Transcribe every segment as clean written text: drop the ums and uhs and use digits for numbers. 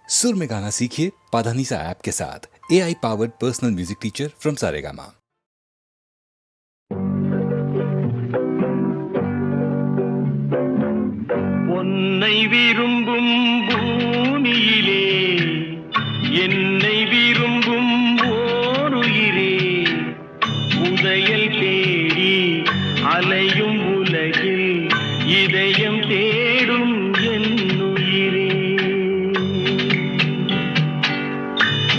सुर में गाना सीखिए पाधानीसा ऐप के साथ। AI powered personal music teacher from Saregama. உன்னை விரும்பும் பூமியிலே என்னை விரும்பும் ஓருயிரே, உதயல் தேடி அலையும் உலகில் இதயம் தேடும் என்னுயிரே.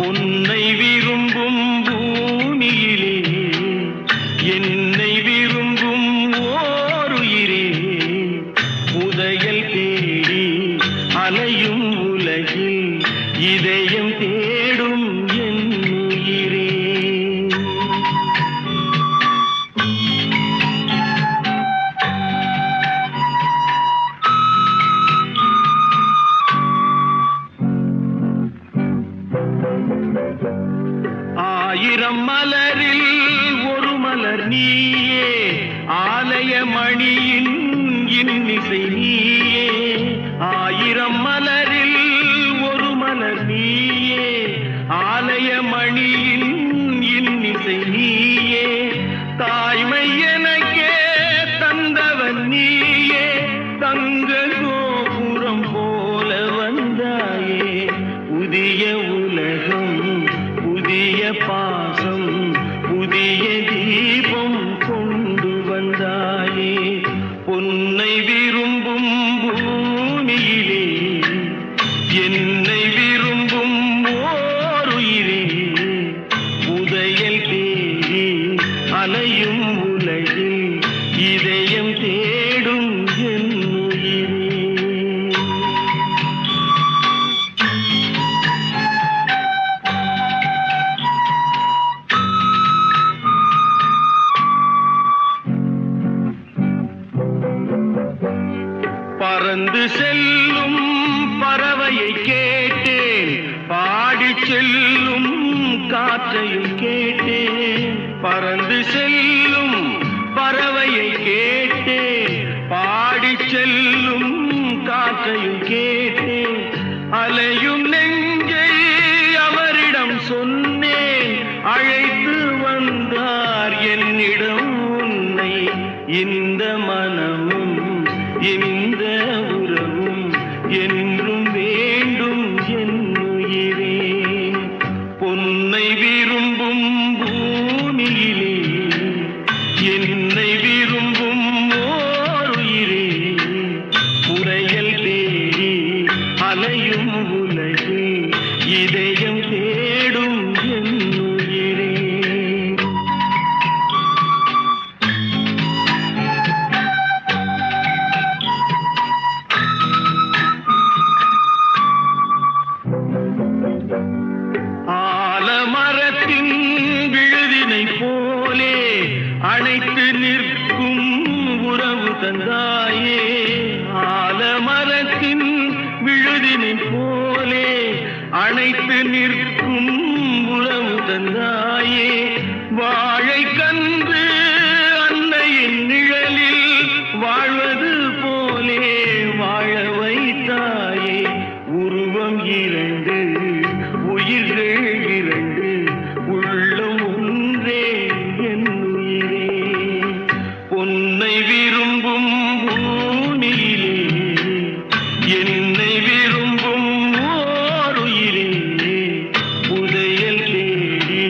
உன்னை விரும்பும் பூமியிலே என்னை விரும்பும் ஓருயிரே, உதயல் தேடி அலையும் உலகில் இதயம் தேடும் என்னுயிரே. ஆயிரம் மலரில் ஒரு மலர் நீயே, ஆலய மணியின் இன்னிசை நீயே. ஆயிரம் மலரில் ஒரு மலர் நீயே, ஆலய மணியின் இன்னிசை நீயே. தாய்மை எனக்கே தந்தவன் நீயே, தங்க கோபுரம் போல வந்தாயே. புதிய உலகம் புதிய பாசம் புதிய தீபம் கொண்டு வந்தாயே. பொன்னை விரும்பும் பூமியிலே என்னை விரும்பும் ஓருயிரே, உதயல் தேடி அலையும் உலகில் இதயம் தேடும் என்னுயிரே. பறந்து செல்லும் பறவையை கேட்டேன், பாடிச் செல்லும் காற்றையும் கேட்டேன். பறந்து செல்லும் பறவையை கேட்டேன், பாடிச் செல்லும் காற்றையும் கேட்டேன். அலையும் நெஞ்சை அவரிடம் சொன்னேன், அழைத்து வந்தார் என்னிடம் உன்னை. இந்த மனமும் இந்த உறவும் என்றும் வேண்டும் என்னுயிரே. பொன்னை விரும்பும் பூமியிலே என்னை விரும்பும் ஓருயிரே, உரையல் தேடி அலையும் உலகில் இதயம் தேடும் என்னுயிரே. ஆலமரத்தின் விழுதினை போலே அணைத்து நிற்கும் உறவு தந்தாயே. ஆலமரத்தின் விழுதினை போலே அணைத்து நிற்கும் உறவு தந்தாயே. வாழை கன்று அன்னையின் நிழலில் வாழ்வது போலே வாழ வைத்தாயே. உருவம் இரண்டு உயிர்கள் இரண்டு, உள்ளம் ஒன்றே என்னுயிரே. பொன்னை விரும்பும் பூமியிலே என்னை விரும்பும் ஓருயிரே, உதயல் தேடி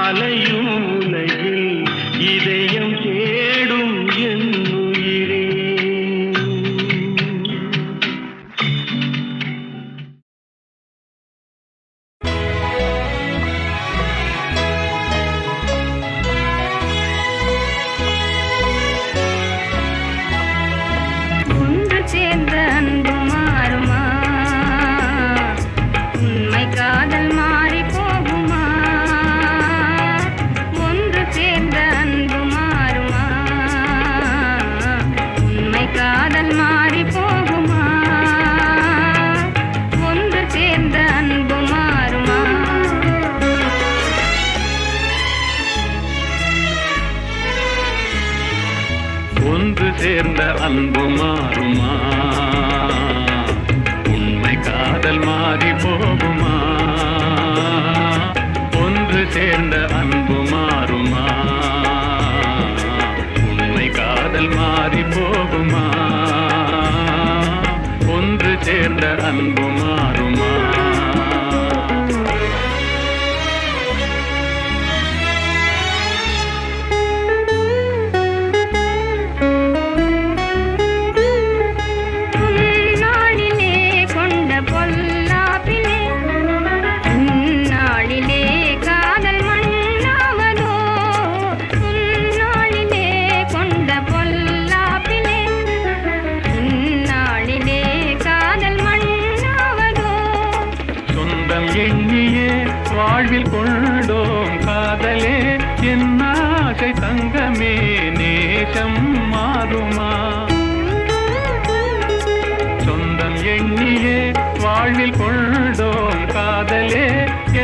அலையும் உலகில் இதயம் தேடும் என்னுயிரே. போகுமா? ஒன்று சேர்ந்த அன்பு மாறுமா? உண்மை காதல் மாறி போகுமா? ஒன்று சேர்ந்த அன்பு மாறுமா? எண்ணியே வாழ்வில் கொண்டோம் காதலே என் ஆசை தங்கமே நேசம் மாறுமா? சொந்தம் எண்ணியே வாழ்வில் கொண்டோம் காதலே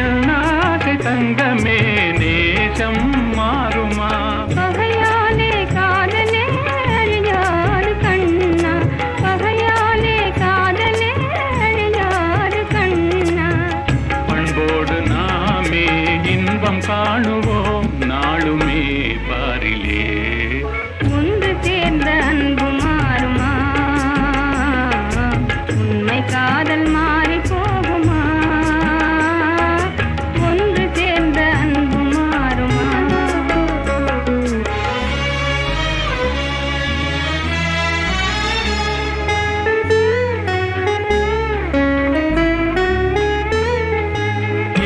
என் ஆசை தங்கமே நேசம் மாறுமா? பகையாலே காதலே அழியாது கண்ணா, பகையாலே காதலே அழியாது கண்ணா. பண்போடு நாமே இன்பம் காணுவோம் நாளுமே பாரிலே. ஒன்று சேர்ந்த அன்பு மாறுமா? உண்மை காதல் மாறி போகுமா? ஒன்று சேர்ந்த அன்பு மாறுமா?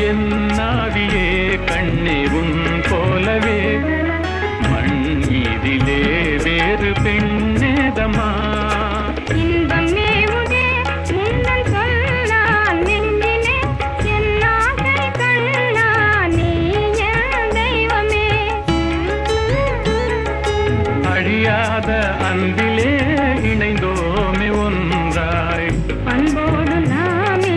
என் நாவியே கண்ணே உன் போலவே மண் மீதிலே வேறு பெண்ணேதமா? இன்பம் மேவுதே முன்னன் சொல்லால் நெஞ்சிலே என் ஆசை கண்ணா நீ என் தெய்வமே. அழியாத அன்பிலே இணைந்தோமே ஒன்றாய். பண்போடு நாமே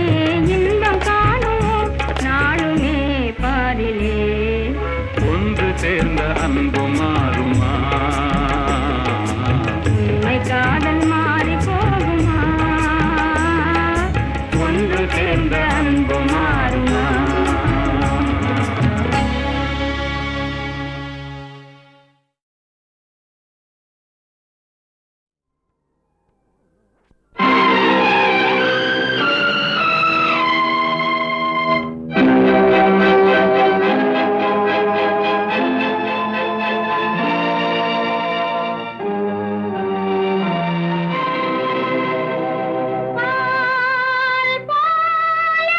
இன்பம் காணுவோம் நாளுமே பாரிலே. ஒன்று சேர்ந்த அன்பு மாறுமா? உண்மை காதல் மாறி போகுமா? ஒன்று சேர்ந்த அன்பு மாறுமா? பால் போல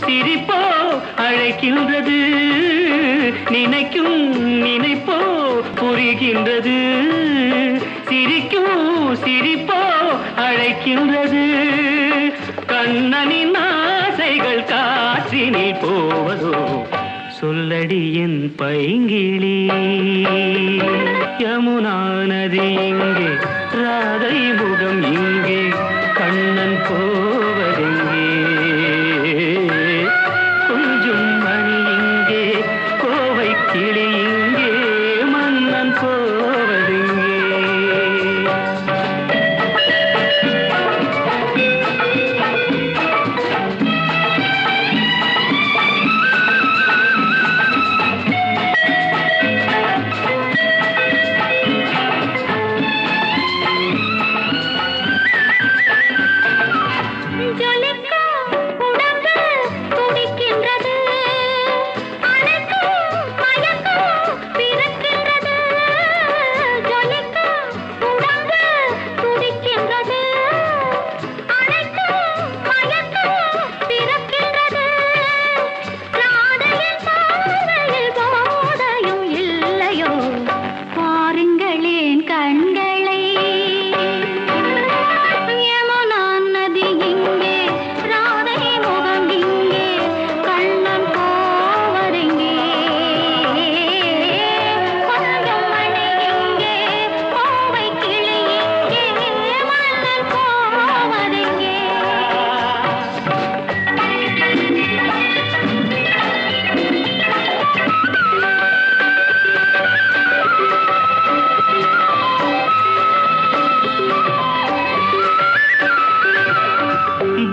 சிரிப்போ அழைக்கின்றது, நினைக்கும் நினைப்போ புரிகின்றது. சிரிக்கும் சிரிப்போ அழைக்கின்றது, கண்ணனின் ஆசைகள் காற்றினில் போவதோ. சொல்லடி என் பைங்கிளி, யமுனா நதி இங்கே, ராதை முகம் இங்கே, கண்ணன் போவதெங்கே. கொஞ்சம் மணி இங்கே, கோவை கிளி இங்கே, மன்னன் போவதெங்கே.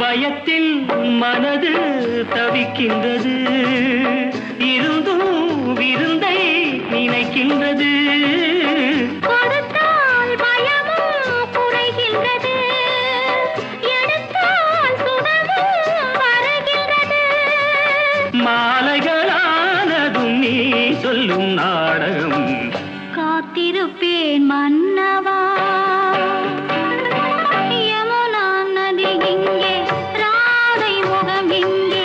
பயத்தில் மனது தவிக்கின்றது, இருந்தும் விருந்தை நினைக்கின்றது. கொடுத்தால் பயமும் குறைகின்றது, எடுத்தால் சுகமும் வருகின்றது. மாலைகளானதும் நீ சொல்லும் நாடகம், காத்திருப்பேன் மன்னவா. யமுனா நதி இங்கே, ராதை முகம் இங்கே,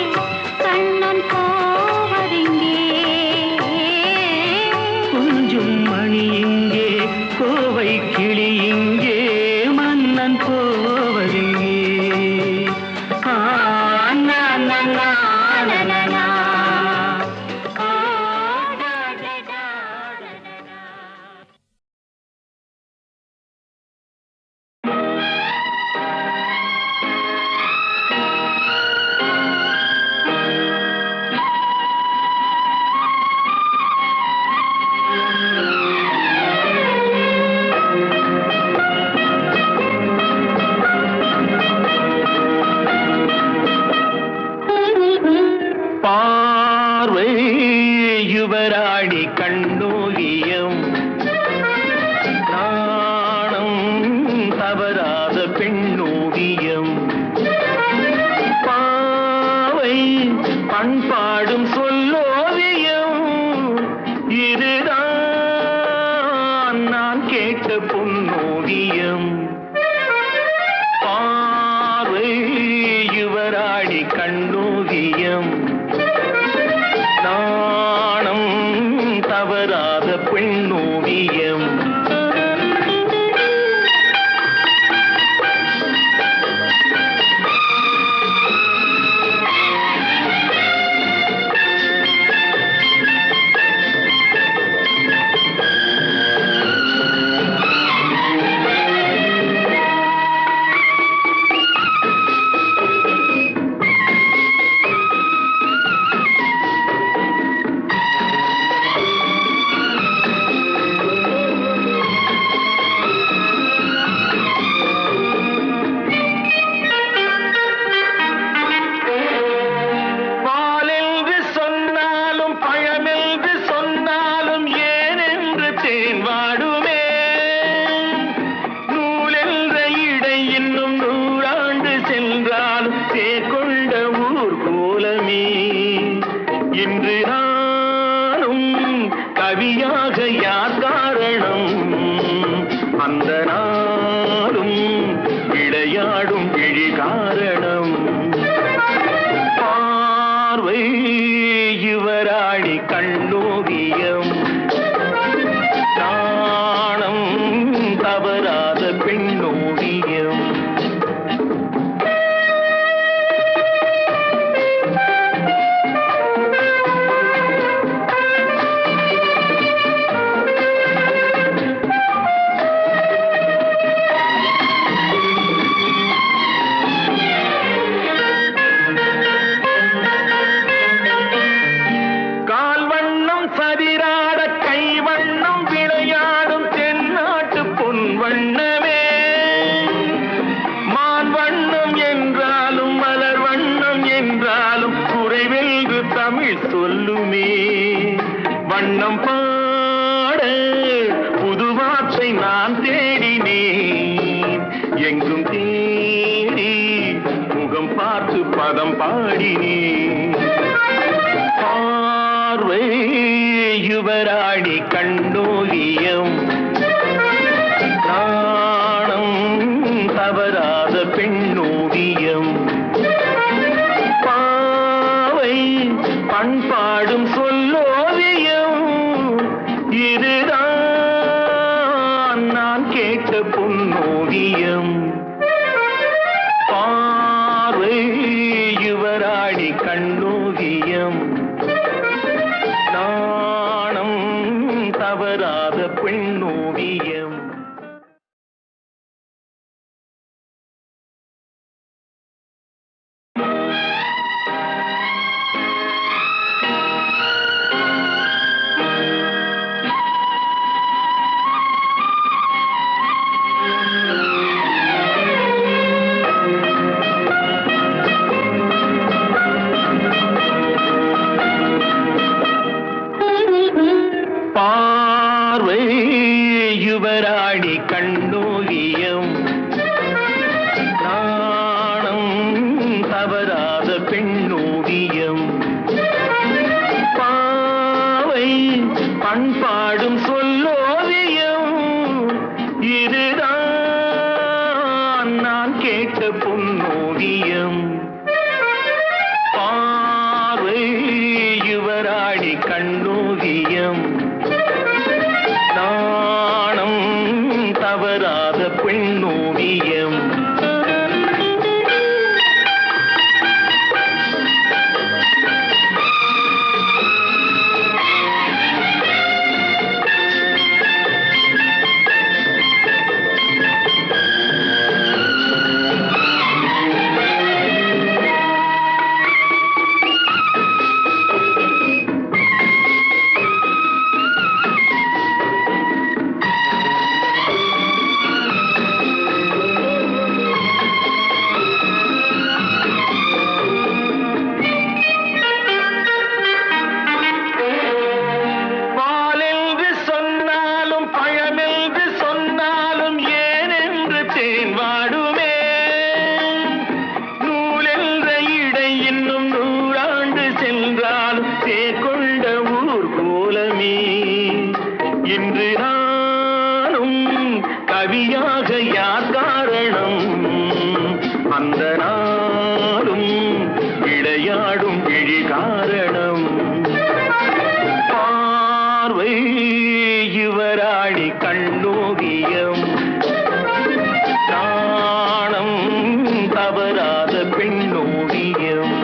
கண்ணன் போவதெங்கே. கொஞ்சம் மணி இங்கே, கோவை கிளி இங்கே, மன்னன் போவதெங்கே. ஆ, நா, நா, நா, நா, நா, நா. ஆ, டா, டா, டா, டா, டா. பார்வை யுவராணி கண்ணோவியம், நாணம் தவறாத பெண்ணோவியம். பாவை பண்பாடும் சொல்லோவியம், இதுதான் நான் கேட்ட பொன்னோவியம். பார்வை யுவராணி கண்ணோவியம், நாணம் தவறாத பெண்ணோவியம். யுவராணி கண்ணோவியம் நாணம் தவறாத பெண்ணோவியம் வண்ணம் பாட புதுவாற்றை நான் தேடினேன் எங்கும் தேடி முகம் பார்த்து பதம் பாடினேன் பார்வை யுவராணி கண்ணோவியம் நாணம் தவறாத பெண்ணோவியம் பாவை பண்பாடும் சொல்லோவியம் இதுதான் நான் கேட்ட பொன்னோவியம் பார்வை யுவராணி கண்ணோவியம் நாணம் தவறாத பெண்ணோவியம் பார்வை யுவராணி கண்ணோவியம் நாணம் தவறாத பெண்ணோவியம் பாவை பண்பாடும் சொல்லோவியம் இதுதான் நான் கேட்ட பொன்னோவியம் பார்வை யுவராணி கண்ணோவியம் நாணம் தவறாத பெண்ணோவியம் கவியாக யார் காரணம் அந்த நாளும் விளையாடும் விழி காரணம் பார்வை யுவராணி கண்ணோவியம் நாணம் தவறாத பெண்ணோவியம்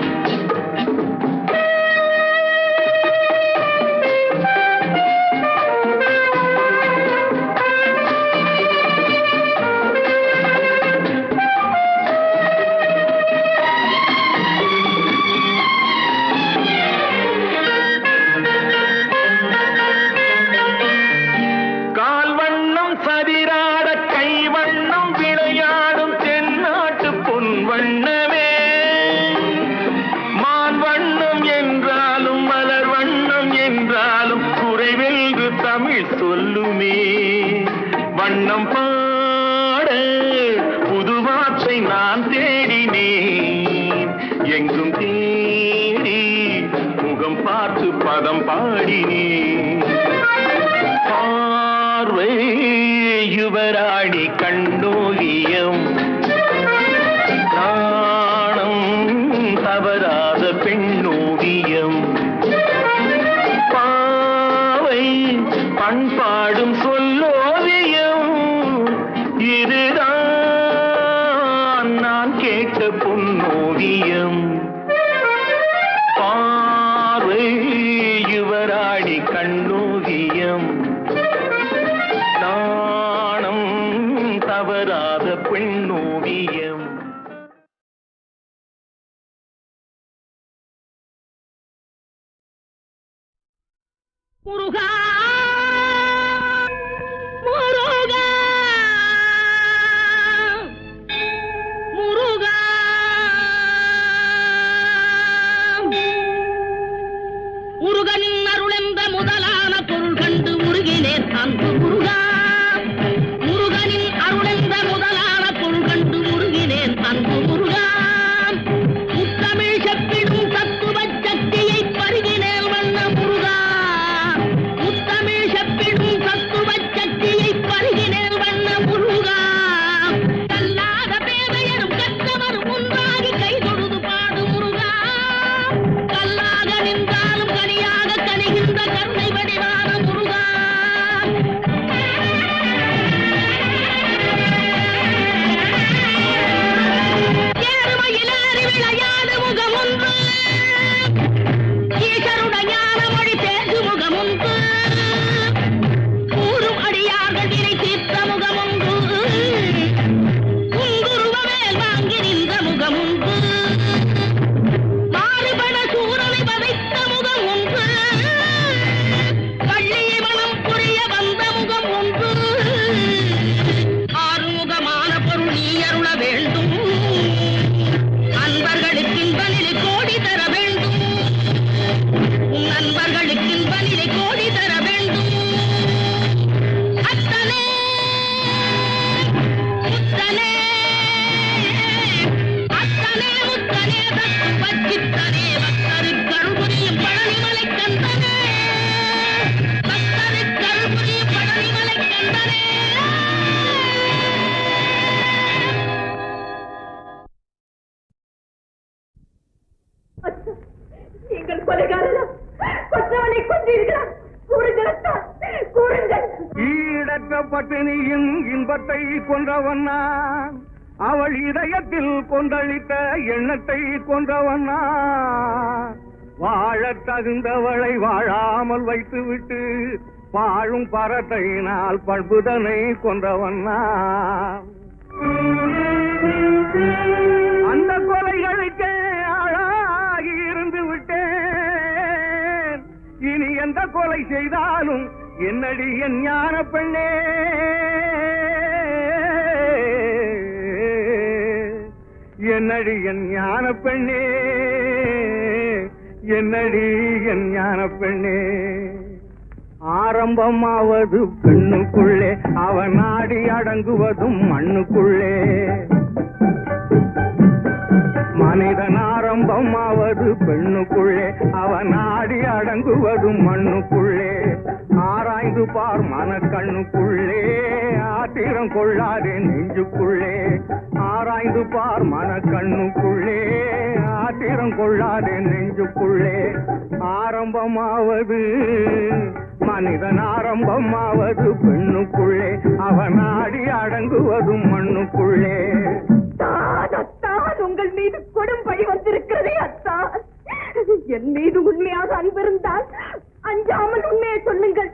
சொல்லுமே வண்ணம் பாட புதுவாற்றை நான் தேடினேன் எங்கும் தேடி முகம் பார்த்து பதம் பாடினேன் பார்வை யுவராணி கண்ணோவியம் நாணம் தவறாத பெண்ணோவியம் கண் பாடும் சொல்லோவியம் இதுதான் நான் கேட்ட பொன்னோவியம். பார்வை யுவராணி கண்ணோவியம், நாணம் தவறாத பெண்ணோவியம். முருகா முருகா முருகா முருகனின் அருளென்ற முதலான பொருள் கண்டு முருகினேன் அன்பு முருகா. முருகனின் அருளென்ற முதலான பொருள் கண்டு முருகினேன் அன்பு முருகா. முத்தமிழ் செப்பிடும் தத்துவ சக்தியை பருகினேன் வண்ண முருகா. முத்தமிழ் செப்பிடும் தத்துவ சக்தியை பருகினேன் வண்ண முருகா. கல்லாத பேதையரும் கற்றவரும் ஒன்றாகி கை தொழுது பாடு முருகா. கல்லாக நின்றாலும் கனியாக கனிகின்ற கருணை வடிவான முருகா. ஏறுமையிலேறி விளையாடு முகமொன்று, ஈசருட ஞான மொழி பேசு முகமொன்று, கூறும் அடியார்கள் வினை தீர்த்த முகமொன்று, குங்குருவ மேல் வாங்கி நின்ற முகமொன்று, மாறுபட சூரனை வதைத்த முகம் ஒன்று, பள்ளியை மனம் புரிய வந்த முகம் ஒன்று. ஆறுமுகமான பொருள் நீ அருள வேண்டும், அன்பர்களுக்கு இன்பநிலை கோடி தர வேண்டும், உன் நண்பர்களுக்கு இன்பநிலை கோடி தர வேண்டும். அத்தனே முத்தனே அத்தனே முத்தனே தத்து பச்சித்தனே பக்தருக்கு அருள்புரியும் பழனிமலை கந்தனே. பக்தருக்கு அருள்புரியும் பழனிமலை கந்தனே. நீங்கள் கொலைகாரரா? கொற்றவனை கொன்றீர்களா? கூறுங்கள், கூறுங்கள். ஈடற்ற பட்டினியின் இன்பத்தை கொன்றவன் நான், அவள் இதயத்தில் கொந்தளித்த எண்ணத்தை கொன்றவன் நான். வாழத் தகுந்தவளை வாழாமல் வைத்துவிட்டு வாழும் பரத்தையினால் பண்புதனை கொன்றவன் நான். அந்த கொலைகளுக்கே ஆளாகி இருந்து விட்டேன். இனி எந்த கொலை செய்தாலும் என்னடி என் ஞான பெண்ணே. என்னடி என் ஞான பெண்ணே, என்னடி என் ஞான பெண்ணே. ஆரம்பமாவது பெண்ணுக்குள்ளே, அவன் நாடி அடங்குவதும் மண்ணுக்குள்ளே. மனிதன் ஆரம்பமாவது பெண்ணுக்குள்ளே, அவன் நாடி அடங்குவதும் மண்ணுக்குள்ளே. ஆராய்ந்து பார் மனக்கண்ணுக்குள்ளே, ஆத்திரம் கொள்ளாதே நெஞ்சுக்குள்ளே. ஆராய்ந்து பார் மனக்கண்ணுக்குள்ளே, ஆத்திரம் கொள்ளாதே நெஞ்சுக்குள்ளே. ஆரம்பமாவது மனிதன் ஆரம்பமாவது பெண்ணுக்குள்ளே, அவன் நாடி அடங்குவதும் மண்ணுக்குள்ளே. அத்தான், உங்கள் மீது கொடும் பழி வந்திருக்கிறதே அத்தான். என் மீது உண்மையாக அன்பிருந்தால் அஞ்சாமல் உண்மையை சொல்லுங்கள்.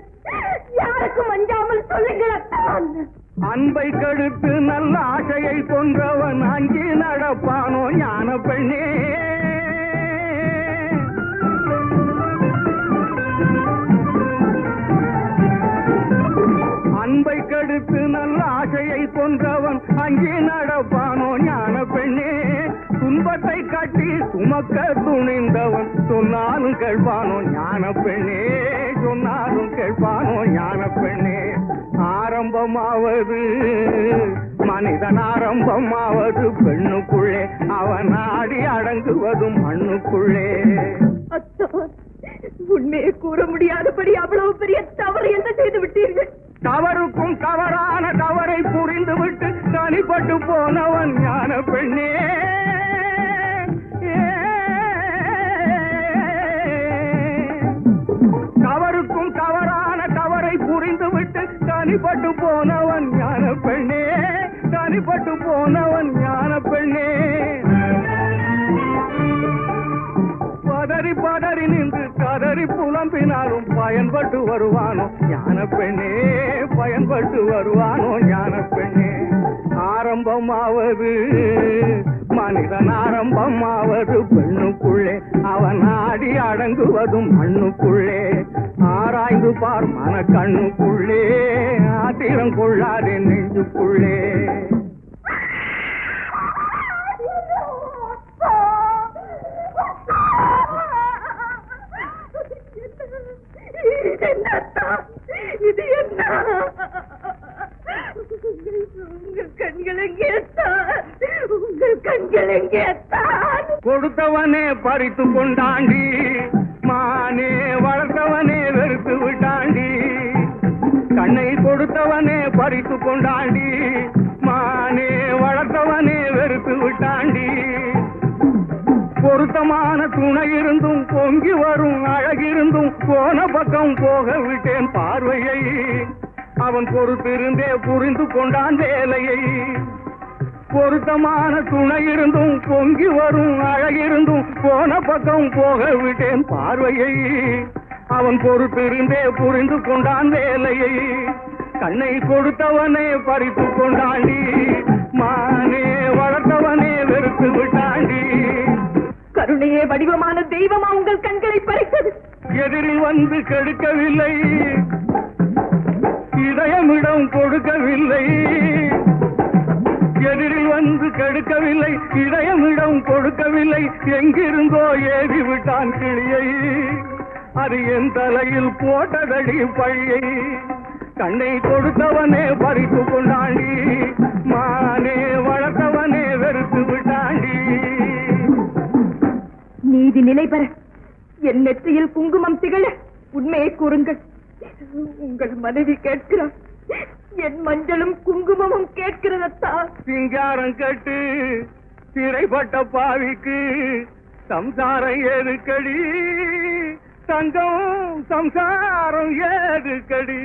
யாருக்கும் அஞ்சாமல் சொல்லுங்கள் அத்தான். அன்பை கெடுத்து நல்ல ஆசையை கொன்றவன் அஞ்சி நடப்பானோ ஞான பெண்ணே. அன்பை கெடுத்து நல்ல ஆசையை கொன்றவன் அஞ்சி நடப்பானோ ஞான பெண்ணே. துன்பத்தை காட்டி சுமக்க துணிந்தவன் சொன்னாலும் கேட்பானோ ஞான பெண்ணே. சொன்னாலும் கேட்பானோ ஞான பெண்ணே. ஆரம்பமாவது மனிதன் ஆரம்பமாவது பெண்ணுக்குள்ளே, அவன் நாடி அடங்குவதும் மண்ணுக்குள்ளே. அத்தான், உண்மையை கூற முடியாதபடி அவ்வளவு பெரிய தவறு என்ன செய்து விட்டீர்கள்? தவறுக்கும் தவறான தவறை புரிந்துவிட்டு தனிப்பட்டு போனவன் ஞான பெண்ணே. தவறுக்கும் தவறான தவறை புரிந்து தனிப்பட்டு போனவன் ஞான பெண்ணே, தனிப்பட்டு போனவன் ஞான பெண்ணே. பதறி பதறி நின்று கதறி புலம்பினாலும் பயன்பட்டு வருவானோ ஞான பெண்ணே, பயன்பட்டு வருவானோ ஞான பெண்ணே. ஆரம்பமாவது மனிதன், ஆரம்பமாவது பெண்ணுக்குள்ளே, அவன் ஆடி அடங்குவதும் மண்ணுக்குள்ளே. ஆராய்ந்து பார் மன கண்ணுக்குள்ளே, ஆத்திரம் கொள்ளாதே நெஞ்சுக்குள்ளே. இது என்ன? உங்கள் கண்கள் எங்கே தான்? உங்கள் கண்கள் எங்கே தான்? கொடுத்தவனே பறித்து கொண்டாண்டி, மானே வளர்த்தவனே வெறுத்து விட்டாண்டி. கண்ணை கொடுத்தவனே பறித்து கொண்டாண்டி, மானே வளர்த்தவனே வெறுத்து விட்டாண்டி. பொருத்தமான துணை இருந்தும் பொங்கி வரும் அழகிருந்தும் போன பக்கம் போக விட்டேன் பார்வையை. அவன் பொறுத்திருந்தே புரிந்து கொண்டான் வேலையை. பொருத்தமான துணை இருந்தும் பொங்கி வரும் அழகிருந்தும் போன பக்கம் போக விட்டேன் பார்வையை. அவன் பொறுத்திருந்தே புரிந்து கொண்டான் வேலையை. கண்ணை கொடுத்தவனே பறித்து கொண்டாண்டி, மானே வளர்த்தவனே வெறுத்து விட்டாண்டி. கருணையே வடிவமான தெய்வமா உங்கள் கண்களை பறித்தது? எதிரில் வந்து கெடுக்கவில்லை, இதயமிடம் கொடுக்கவில்லை. எதிரில் வந்து கெடுக்கவில்லை, இதயமிடம் கொடுக்கவில்லை. எங்கிருந்தோ ஏறி விட்டான் கிளியை, அது என் தலையில் போட்டதடி பழியை. கண்ணை கொடுத்தவனே பறித்து கொண்டாண்டி, மானே வளர்த்தவனே வெறுத்து விட்டாண்டி. நீதி நிலை பெற என் நெற்றியில் குங்குமம் திகழ உண்மையை கூறுங்கள். உங்கள் மனைவி கேட்கிறார், என் மஞ்சளும் குங்குமமும் கேட்கிறதா? சிங்காரம் கட்டு சிறைப்பட்ட பாவிக்கு சம்சாரம் ஏதுக்கடி, தங்கம் சம்சாரம் ஏதுக்கடி.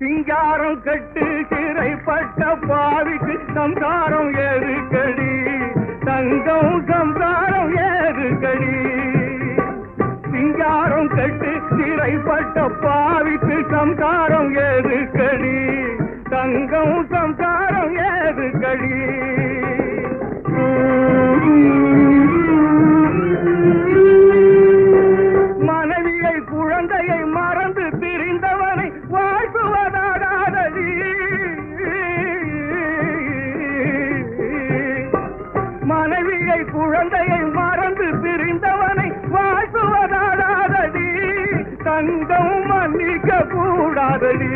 சிங்காரம் கட்டு சிறைப்பட்ட பாவிக்கு சம்சாரம் ஏதுக்கடி, தங்கம் சம்சாரம் ஏதுக்கடி. சிங்காரம் கட்டு சிறைப்பட்ட பாவிக்கு சம்சாரம் ஏதுக்கடி, தங்கம் சம்சாரம் ஏதுக்கடி. மனைவியை குழந்தையை மறந்து திரிந்தவனை வாழ்த்துவதாகாதடி. மனைவியை குழந்தையை மறந்து திரிந்தவனை வாழ்த்துவதாகாதடி. தங்கம் மன்னிக்க கூடாதடி.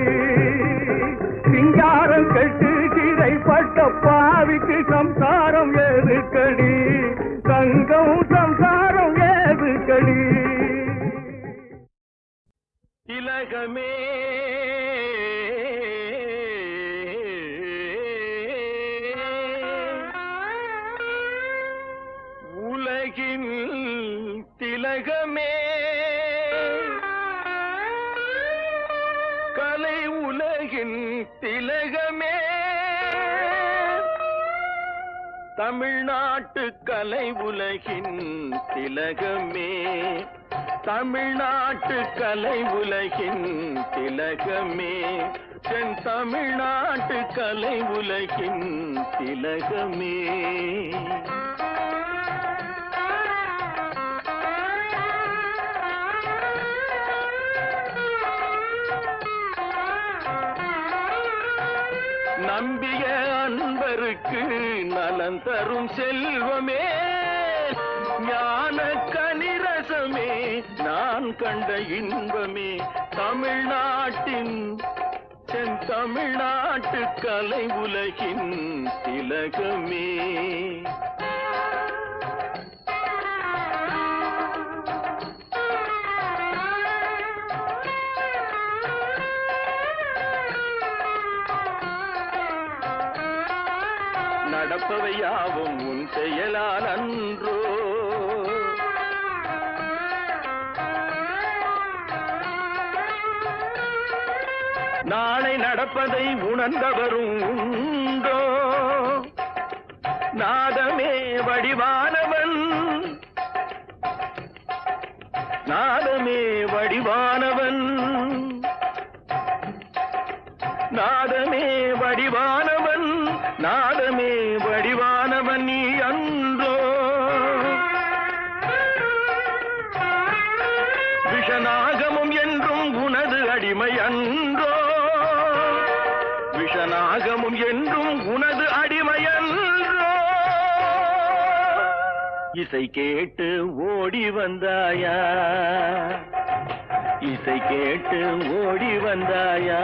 சிங்காரம் கட்டு சிறைப்பட்ட பாவிக்கு சம்சாரம் ஏதுக்கடி, தங்கம் சம்சாரம் ஏதுக்கடி. திலகமே உலகின் திலகமே, கலை உலகின் திலகமே, தமிழ்நாட்டு கலை உலகின் திலகமே, தமிழ்நாட்டு கலை உலகின் திலகமே, தென் தமிழ்நாட்டு கலை உலகின் திலகமே. நம்பிய அன்பருக்கு நலன் தரும் செல்வமே, ஞான கனிரசமே, நான் கண்ட இன்பமே, தமிழ்நாட்டின் தென் தமிழ்நாட்டு கலை உலகின் திலகமே. நடப்பவை யாவும் உன் செயலால் அன்றோ, நாளை நடப்பதை உணர்ந்தவரும் உண்டோ? நாதமே வடிவானவன், நாதமே வடிவானவன், நாதமே வடிவானவன், நாதமே வடிவானவன் நீ அன்றோ? விஷநாகமும் என்றும் உனது அடிமை அன்றோ? விஷநாகமும் என்றும் உனது அடிமை அன்றோ? இசை கேட்டு ஓடி வந்தாயா? இசை கேட்டு ஓடி வந்தாயா?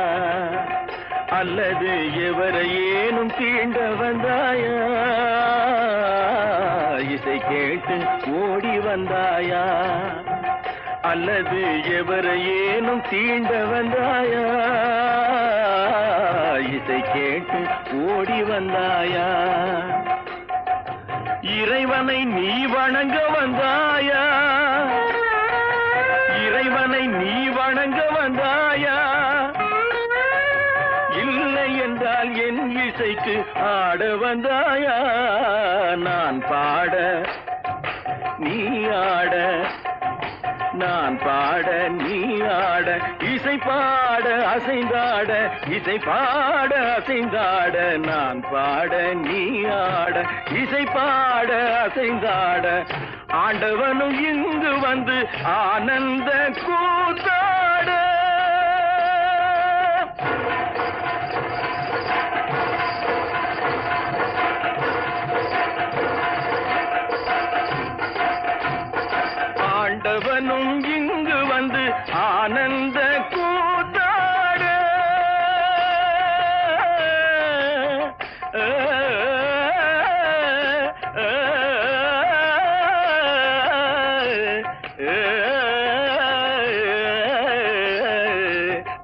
அல்லது எவரையேனும் தீண்ட வந்தாயா? இசை கேட்டு ஓடி வந்தாயா? அல்லது எவரையேனும் தீண்ட வந்தாயா? இசை கேட்டு ஓடி வந்தாயா? இறைவனை நீ வணங்க வந்தாயா? இறைவனை நீ வணங்க வந்தாயா? இல்லை என்றால் என் இசைக்கு ஆட வந்தாயா? நான் பாட நீ ஆட, நான் பாட நீ ஆட, இசை பாட அசைந்தாட, இசை பாட அசைந்தாட, நான் பாட நீ ஆட, இசை பாட அசைந்தாட, ஆண்டவனும் இங்கு வந்து ஆனந்த கூத்தாட. ஆண்டவனும் இங்கு வந்து ஆனந்த கூத்தாட.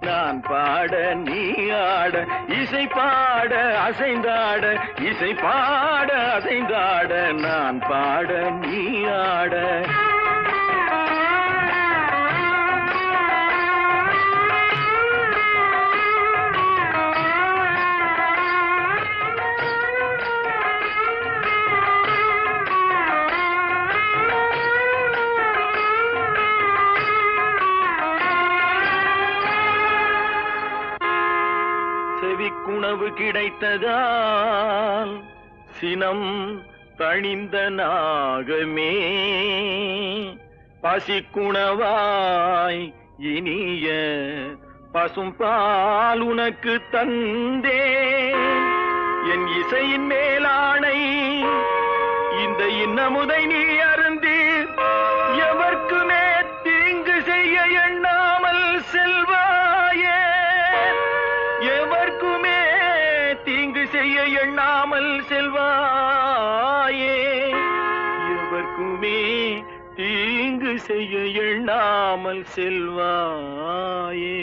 நான் பாட நீ ஆட, இசை பாட அசைந்தாட, இசை பாட அசைந்தாட, நான் பாட நீ ஆட. செவிக்குணவு கிடைத்ததால் சினம் தணிந்த நாகமே, பசிக்குணவாய் இனிய பசும்பால் உனக்கு தந்தே. என் இசையின் மேலானை இந்த இன்னமுதை நீ அருந்தி, எவர்க்குமே தீங்கு செய்ய எண்ணாமல் செல்வாயே. எவர்க்குமே தீங்கு செய்ய எண்ணாமல் செல்வாயே. எவர்க்குமே தீங்கு செய்ய எண்ணாமல் செல்வாயே.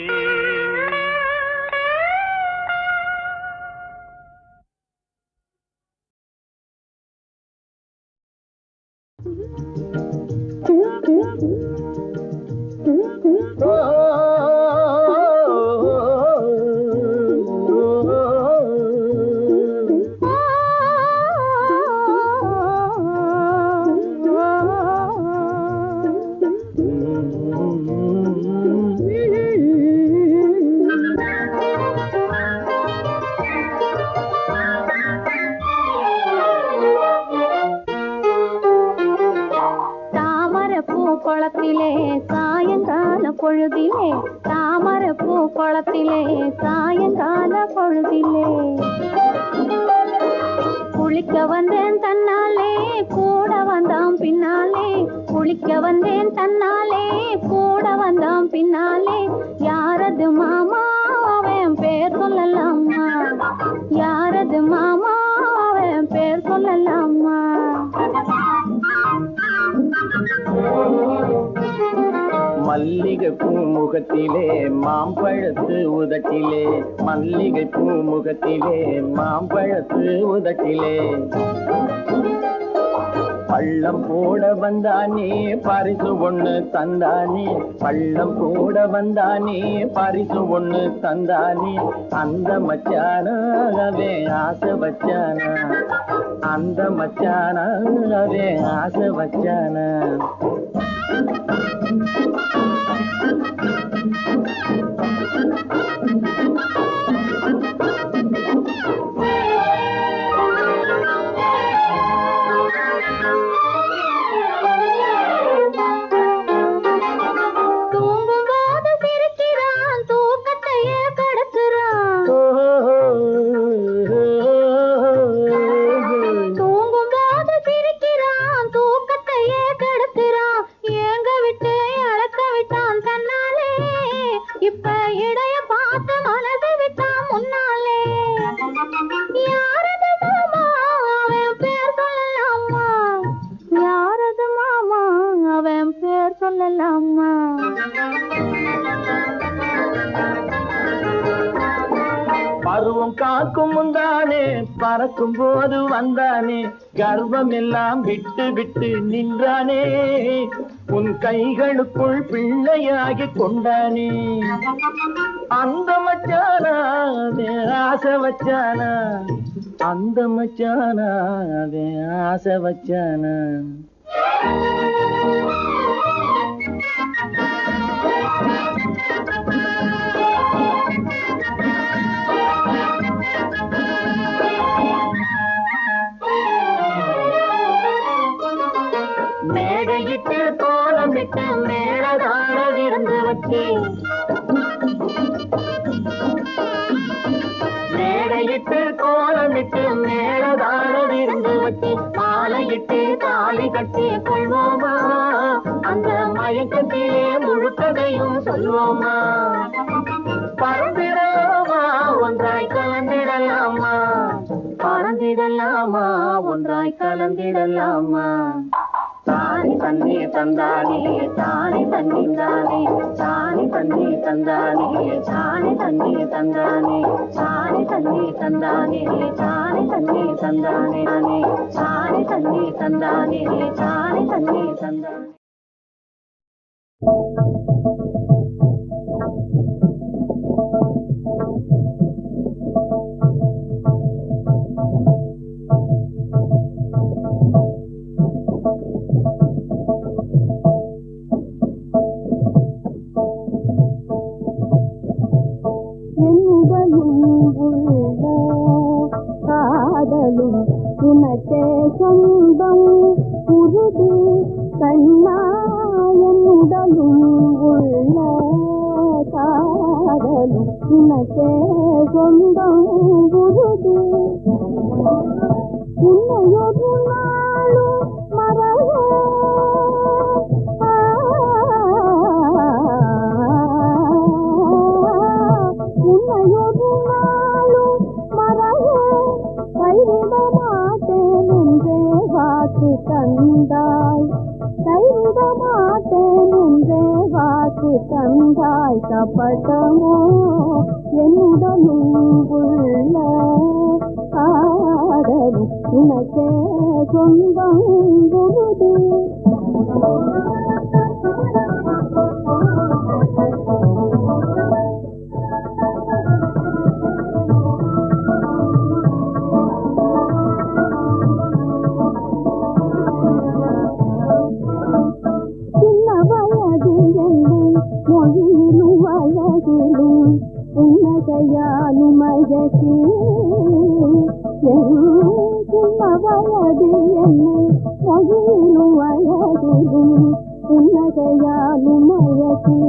குளத்திலே சாயங்கால பொழுதிலே, தாமரப்பூ குளத்திலே சாயங்கால பொழுதிலே, குளிக்க வந்தேன் தன்னாலே கூட வந்தான் பின்னாலே, குளிக்க வந்தேன் தன்னாலே கூட வந்தான் பின்னாலே. யாரது மாமா அவன் பேர் சொல்லலாமா? யாரது மாமா அவன் பேர் சொல்லலாமா? மல்லிகை பூமுகத்திலே மாம்பழத்து உதட்டிலே, மல்லிகை பூமுகத்திலே மாம்பழத்து உதட்டிலே, பள்ளம் போட வந்தானே பரிசு ஒண்ணு தந்தானே, பள்ளம் போட வந்தானே பரிசு ஒண்ணு தந்தானே. அந்த மச்சானாவே ஆசை வச்சானா, அந்த மச்சானாவே ஆசை வச்சானா. பருவம் காக்கும் முந்தானே பறக்கும் போது வந்தானே, கர்வம் எல்லாம் விட்டு விட்டு நின்றானே, உன் கைகளுக்குள் பிள்ளையாகி கொண்டானே. அந்த மச்சானா ஆசை வச்சானா, அந்த மச்சானா ஆசை வச்சானா. மேடையிட்டு கோலமிட்டு மேளதான விருந்து வச்சு, மேடையிட்டு கோலமிட்டு மேளதான விருந்து வச்சு, மாலையிட்டு தாலி கட்டி கொள்வோமா, அந்த மயக்கத்திலே முழுக்கதையும் சொல்வோமா. பறந்திடலாமா ஒன்றாய் கலந்திடலாமா, பறந்திடலாமா ஒன்றாய் கலந்திடலாமா. தானி தண்ணி தந்தானே தானி தண்ணி தானே, தானி தண்ணி தந்தானே தானி தண்ணி தந்தானே, தானி தண்ணி தந்தானே தானி தண்ணி தந்தானே, தானி தண்ணி தந்தானே தானி தண்ணி தந்தானே. உனக்கே சொந்தம் உறுதி கண்ணாயனுடலும் உள்ள காதலும், உனக்கே சொந்தம் உறுதி. உன்னையொரு நாளும் மறவ உன்னையொரு நாளும் மறவ கைவிட மாட்டேன் என்றே வாக்கு தந்தாய், கைவிட மாட்டேன் என்றே வாக்கு தந்தாய். கபட்டமோ என்னுடனும் உள்ள காதலும், உனக்கே சொந்தம் உறுதி. மொழியிலும் அழகிலும் உன்னகையாலும் அழகி, சின்ன வயதில் என்னை மொழியிலும் அழகிலும் உன்னகையாலும் அழகி,